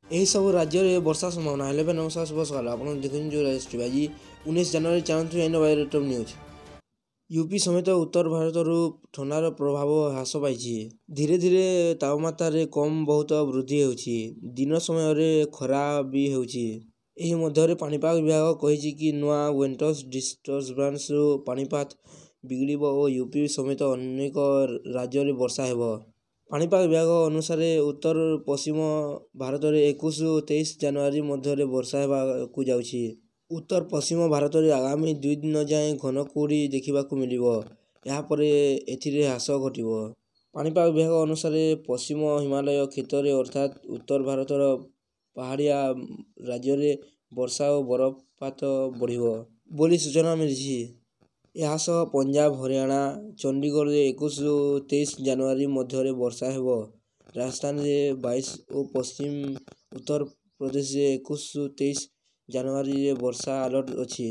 ଏହି ସବୁ ରାଜ୍ୟରେ ବର୍ଷା ସମ୍ଭାବନା ହେଲେ ବି ନମସ୍କାର ଶୁଭ ସକାଳ। ଆପଣ ଦେଖୁଛନ୍ତି ଯେଉଁ ରାଜ୍ୟଟି ଆଜି 19 ଜାନୁଆରୀ ଚାଲନ୍ତୁ ଏଇନ ରେଟ୍ ଅଫ୍ ନ୍ୟୁଜ୍। ୟୁପି ସମେତ ଉତ୍ତର ଭାରତରୁ ଥଣ୍ଡାର ପ୍ରଭାବ ହ୍ରାସ ପାଇଛି। ଧୀରେ ଧୀରେ ତାପମାତ୍ରାରେ ବହୁତ ବୃଦ୍ଧି ହେଉଛି। ଦିନ ସମୟରେ ଖରା ବି ହେଉଛି। ଏହି ମଧ୍ୟରେ ପାଣିପାଗ ବିଭାଗ କହିଛି କି ନୂଆ ୱିଣ୍ଟର ଡିଷ୍ଟର୍ବାନ୍ସରୁ ପାଣିପାଗ ବିଗିଡ଼ିବ ଓ ୟୁପି ସମେତ ଅନେକ ରାଜ୍ୟରେ ବର୍ଷା ହେବ। ପାଣିପାଗ ବିଭାଗ ଅନୁସାରେ ଉତ୍ତର ପଶ୍ଚିମ ଭାରତରେ 21 ଓ 23 ଜାନୁଆରୀ ମଧ୍ୟରେ ବର୍ଷା ହେବାକୁ ଯାଉଛି। ଉତ୍ତର ପଶ୍ଚିମ ଭାରତରେ ଆଗାମୀ 2 ଦିନ ଯାଏଁ ଘନ କୁହୁଡ଼ି ଦେଖିବାକୁ ମିଳିବ। ଏହାପରେ ଏଥିରେ ହ୍ରାସ ଘଟିବ। ପାଣିପାଗ ବିଭାଗ ଅନୁସାରେ ପଶ୍ଚିମ ହିମାଳୟ କ୍ଷେତ୍ରରେ ଅର୍ଥାତ୍ ଉତ୍ତର ଭାରତର ପାହାଡ଼ିଆ ରାଜ୍ୟରେ ବର୍ଷା ଓ ବରଫପାତ ବଢ଼ିବ ବୋଲି ସୂଚନା ମିଳିଛି। ଏହା ସହ ପଞ୍ଜାବ, ହରିୟାଣା, ଚଣ୍ଡିଗଡ଼ରେ 21 ଓ 23 ଜାନୁଆରୀ ମଧ୍ୟରେ ବର୍ଷା ହେବ। ରାଜସ୍ଥାନରେ 22 ଓ ପଶ୍ଚିମ ଉତ୍ତର ପ୍ରଦେଶରେ 21 ଓ 23 ଜାନୁଆରୀରେ ବର୍ଷା ଆଲର୍ଟ ଅଛି।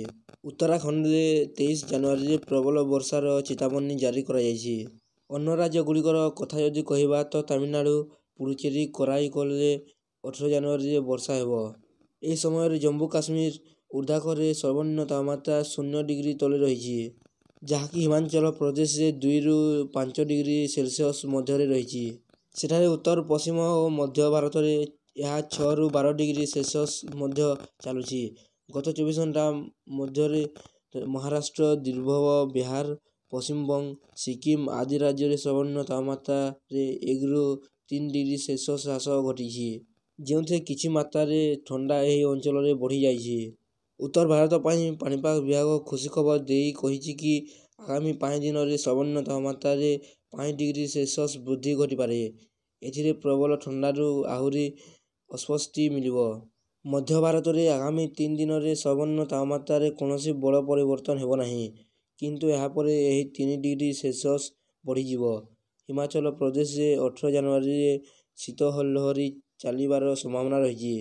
ଉତ୍ତରାଖଣ୍ଡରେ 23 ଜାନୁଆରୀରେ ପ୍ରବଳ ବର୍ଷାର ଚେତାବନୀ ଜାରି କରାଯାଇଛି। ଅନ୍ୟ ରାଜ୍ୟଗୁଡ଼ିକର କଥା ଯଦି କହିବା ତ ତାମିଲନାଡୁ, ପୁଡୁଚେରୀ, କରାଇକଲରେ 18 ଜାନୁଆରୀରେ ବର୍ଷା ହେବ। ଏହି ସମୟରେ ଜମ୍ମୁ କାଶ୍ମୀର ଲଦାଖରେ ସର୍ବନିମ୍ନ ତାପମାତ୍ରା 0 ଡିଗ୍ରୀ ତଳେ ରହିଛି, ଯାହାକି ହିମାଚଳ ପ୍ରଦେଶରେ 2 ରୁ 5 ଡିଗ୍ରୀ ସେଲସିୟସ୍ ମଧ୍ୟରେ ରହିଛି। ସେଠାରେ ଉତ୍ତର ପଶ୍ଚିମ ଓ ମଧ୍ୟ ଭାରତରେ ଏହା 6 ରୁ 12 ଡିଗ୍ରୀ ସେଲସିୟସ୍ ମଧ୍ୟ ଚାଲୁଛି। ଗତ 24 ଘଣ୍ଟା ମଧ୍ୟରେ ମହାରାଷ୍ଟ୍ର, ବିଦର୍ଭ, ବିହାର, ପଶ୍ଚିମବଙ୍ଗ, ସିକିମ୍ ଆଦି ରାଜ୍ୟରେ ସର୍ବନିମ୍ନ ତାପମାତ୍ରାରେ 1 ରୁ 3 ଡିଗ୍ରୀ ସେଲସିୟସ୍ ହ୍ରାସ ଘଟିଛି, ଯେଉଁଥିରେ କିଛି ମାତ୍ରାରେ ଥଣ୍ଡା ଏହି ଅଞ୍ଚଳରେ ବଢ଼ିଯାଇଛି। ଉତ୍ତର ଭାରତ ପାଇଁ ପାଣିପାଗ ବିଭାଗ ଖୁସି ଖବର ଦେଇ କହିଛି କି ଆଗାମୀ 5 ଦିନରେ ସର୍ବନିମ୍ନ ତାପମାତ୍ରାରେ 5 ଡିଗ୍ରୀ ସେଲସିୟସ୍ ବୃଦ୍ଧି ଘଟିପାରେ। ଏଥିରେ ପ୍ରବଳ ଥଣ୍ଡାରୁ ଆହୁରି ଆଶ୍ୱସ୍ତି ମିଳିବ। ମଧ୍ୟ ଭାରତରେ ଆଗାମୀ 3 ଦିନରେ ସର୍ବନିମ୍ନ ତାପମାତ୍ରାରେ କୌଣସି ବଡ଼ ପରିବର୍ତ୍ତନ ହେବ ନାହିଁ, କିନ୍ତୁ ଏହାପରେ ଏହି 3 ଡିଗ୍ରୀ ସେଲସିୟସ୍ ବଢ଼ିଯିବ। ହିମାଚଳ ପ୍ରଦେଶରେ 18 ଜାନୁଆରୀରେ ଶୀତ ଲହରୀ ଚାଲିବାର ସମ୍ଭାବନା ରହିଛି।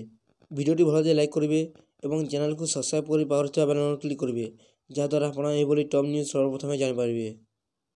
ଭିଡ଼ିଓଟି ଭଲ ଲାଗିଲେ ଲାଇକ୍ କରିବେ ଏବଂ ଚ୍ୟାନେଲକୁ ସବସ୍କ୍ରାଇବ୍ କରି ପାଖରେ ଥିବା ବେଲ୍ ଆଇକନ୍ କ୍ଲିକ୍ କରିବେ, ଯାହାଦ୍ୱାରା ଆପଣ ଏହିଭଳି ଟପ୍ ନ୍ୟୁଜ୍ ସର୍ବପ୍ରଥମେ ଜାଣିପାରିବେ।